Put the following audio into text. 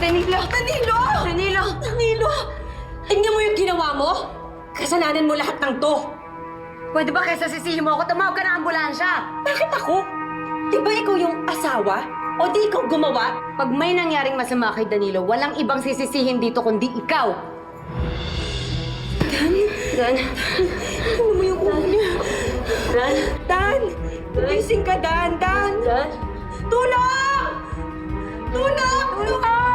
Danilo! Danilo! Danilo! Danilo! Tingnan mo yung ginawa mo? Kasalanan mo lahat ng to. Pwede ba kaysa sisihin mo ako? Tumawag ka ng ambulansya! Bakit ako? Di ba ikaw yung asawa? O di ikaw gumawa? Pag may nangyaring masama kay Danilo, walang ibang sisisihin dito kundi ikaw! Dan! Tingnan mo yung ulo niya. Dan! Dan! Gising ka, Dan! Dan! Dan! Tulong! Tulong! Tulong!